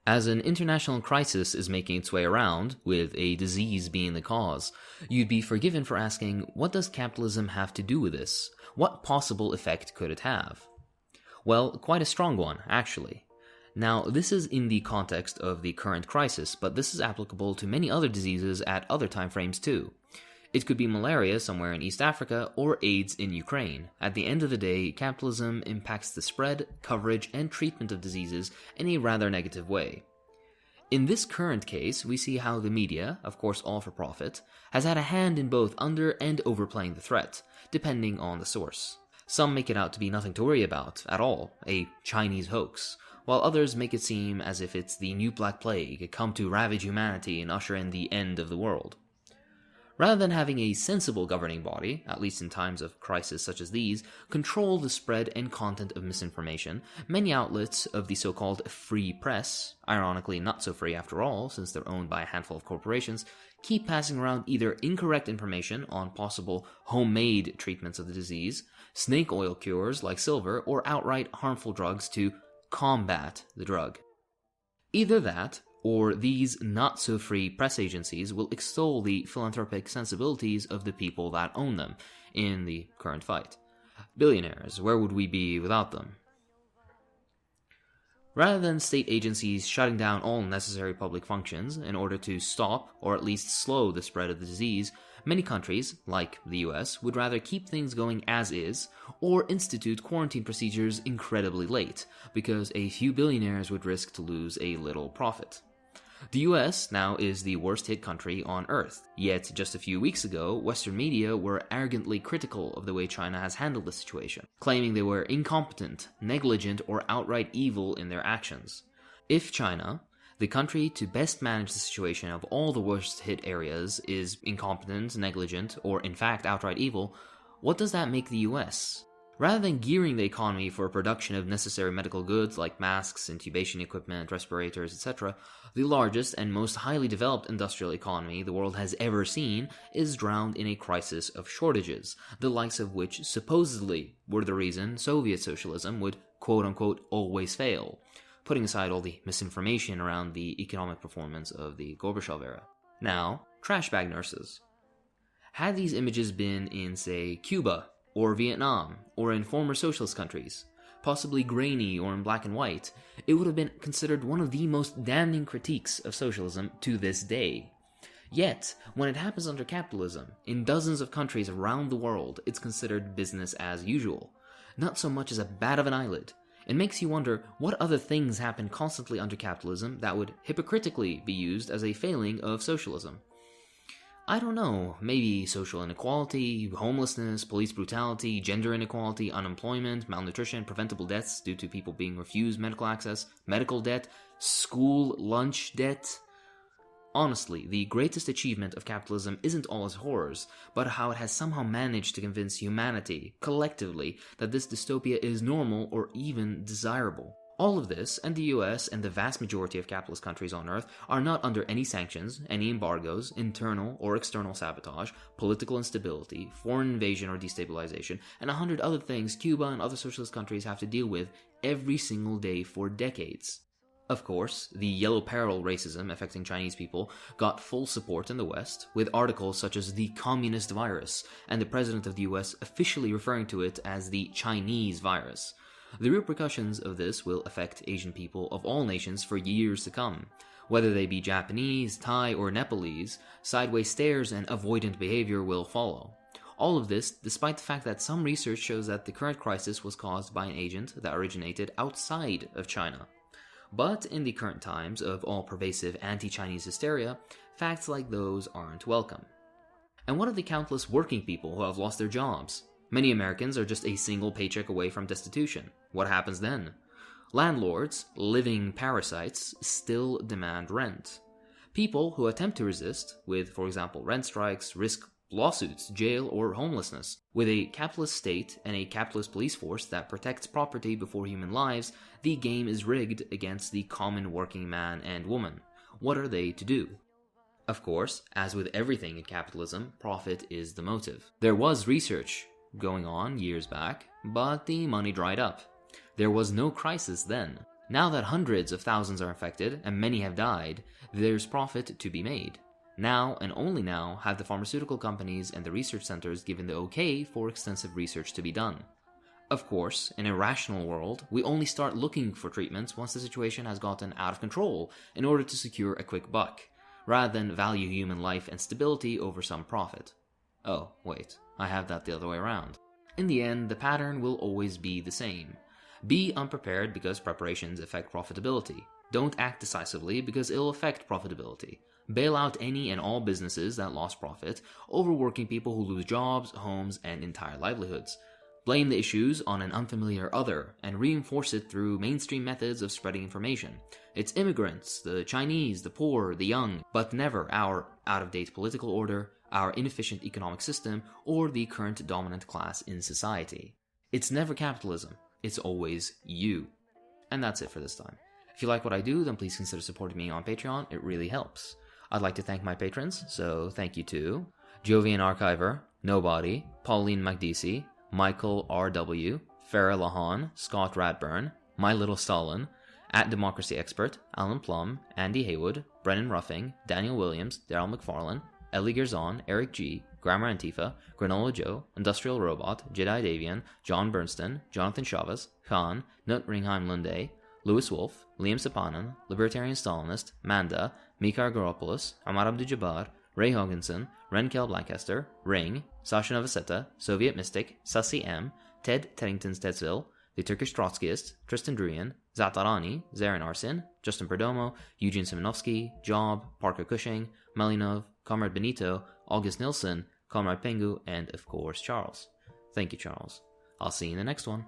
As an international crisis is making its way around, with a disease being the cause, you'd be forgiven for asking, what does capitalism have to do with this? What possible effect could it have? Well, quite a strong one, actually. Now, this is in the context of the current crisis, but this is applicable to many other diseases at other time frames too. It could be malaria somewhere in East Africa or AIDS in Ukraine. At the end of the day, capitalism impacts the spread, coverage, and treatment of diseases in a rather negative way. In this current case, we see how the media, of course all for profit, has had a hand in both under and overplaying the threat, depending on the source. Some make it out to be nothing to worry about at all, a Chinese hoax, while others make it seem as if it's the new Black Plague, come to ravage humanity and usher in the end of the world. Rather than having a sensible governing body, at least in times of crisis such as these, control the spread and content of misinformation, many outlets of the so-called free press, ironically not so free after all since they're owned by a handful of corporations, keep passing around either incorrect information on possible homemade treatments of the disease, snake oil cures like silver, or outright harmful drugs to combat the drug. Either that, or these not-so-free press agencies will extol the philanthropic sensibilities of the people that own them in the current fight. Billionaires, where would we be without them? Rather than state agencies shutting down all necessary public functions in order to stop or at least slow the spread of the disease, many countries, like the US, would rather keep things going as is or institute quarantine procedures incredibly late, because a few billionaires would risk to lose a little profit. The US now is the worst hit country on Earth, yet just a few weeks ago, Western media were arrogantly critical of the way China has handled the situation, claiming they were incompetent, negligent, or outright evil in their actions. If China, the country to best manage the situation of all the worst hit areas, is incompetent, negligent, or in fact outright evil, what does that make the US? Rather than gearing the economy for production of necessary medical goods like masks, intubation equipment, respirators, etc., the largest and most highly developed industrial economy the world has ever seen is drowned in a crisis of shortages, the likes of which supposedly were the reason Soviet socialism would quote-unquote always fail, putting aside all the misinformation around the economic performance of the Gorbachev era. Now, trash bag nurses. Had these images been in, say, Cuba, or Vietnam, or in former socialist countries, possibly grainy or in black and white, it would have been considered one of the most damning critiques of socialism to this day. Yet, when it happens under capitalism, in dozens of countries around the world, it's considered business as usual, not so much as a bat of an eyelid. It makes you wonder what other things happen constantly under capitalism that would hypocritically be used as a failing of socialism. I don't know, maybe social inequality, homelessness, police brutality, gender inequality, unemployment, malnutrition, preventable deaths due to people being refused medical access, medical debt, school lunch debt. Honestly, the greatest achievement of capitalism isn't all its horrors, but how it has somehow managed to convince humanity, collectively, that this dystopia is normal or even desirable. All of this, and the US and the vast majority of capitalist countries on Earth, are not under any sanctions, any embargoes, internal or external sabotage, political instability, foreign invasion or destabilization, and 100 other things Cuba and other socialist countries have to deal with every single day for decades. Of course, the yellow peril racism affecting Chinese people got full support in the West, with articles such as the communist virus, and the president of the US officially referring to it as the Chinese virus. The repercussions of this will affect Asian people of all nations for years to come. Whether they be Japanese, Thai, or Nepalese, sideways stares and avoidant behavior will follow. All of this despite the fact that some research shows that the current crisis was caused by an agent that originated outside of China. But in the current times of all-pervasive anti-Chinese hysteria, facts like those aren't welcome. And what of the countless working people who have lost their jobs? Many Americans are just a single paycheck away from destitution. What happens then? Landlords, living parasites, still demand rent. People who attempt to resist, with, for example, rent strikes, risk lawsuits, jail, or homelessness. With a capitalist state and a capitalist police force that protects property before human lives, the game is rigged against the common working man and woman. What are they to do? Of course, as with everything in capitalism, profit is the motive. There was research going on years back, but the money dried up. There was no crisis then. Now that hundreds of thousands are infected and many have died, there's profit to be made. Now, and only now, have the pharmaceutical companies and the research centers given the okay for extensive research to be done. Of course, in a rational world, we only start looking for treatments once the situation has gotten out of control in order to secure a quick buck, rather than value human life and stability over some profit. Oh, wait, I have that the other way around. In the end, the pattern will always be the same. Be unprepared because preparations affect profitability. Don't act decisively because it'll affect profitability. Bail out any and all businesses that lost profit, overworking people who lose jobs, homes, and entire livelihoods. Blame the issues on an unfamiliar other, and reinforce it through mainstream methods of spreading information. It's immigrants, the Chinese, the poor, the young, but never our out-of-date political order, our inefficient economic system, or the current dominant class in society. It's never capitalism, it's always you. And that's it for this time. If you like what I do, then please consider supporting me on Patreon, it really helps. I'd like to thank my patrons, so thank you to Jovian Archiver, Nobody, Pauline MacDeasy, Michael R.W., Farah Lahan, Scott Radburn, My Little Stalin, At Democracy Expert, Alan Plum, Andy Haywood, Brennan Ruffing, Daniel Williams, Daryl McFarlane, Ellie Gerzon, Eric G., Grammar Antifa, Granola Joe, Industrial Robot, Jedi Davian, John Bernstein, Jonathan Chavez, Khan, Nut Ringheim Lunde, Lewis Wolf, Liam Sapanen, Libertarian Stalinist, Manda, Mikar Garopoulos, Amar Abdul-Jabbar, Ray Hogginson, Renkel Blancaster, Ring, Sasha Novoseta, Soviet Mystic, Sussy M, Ted Teddington Stedsville, The Turkish Trotskyist, Tristan Druyan, Zatarani, Zarin Arsin, Justin Perdomo, Eugene Simonovsky, Job, Parker Cushing, Malinov, Comrade Benito, August Nilsson, Comrade Pengu, and of course Charles. Thank you, Charles. I'll see you in the next one.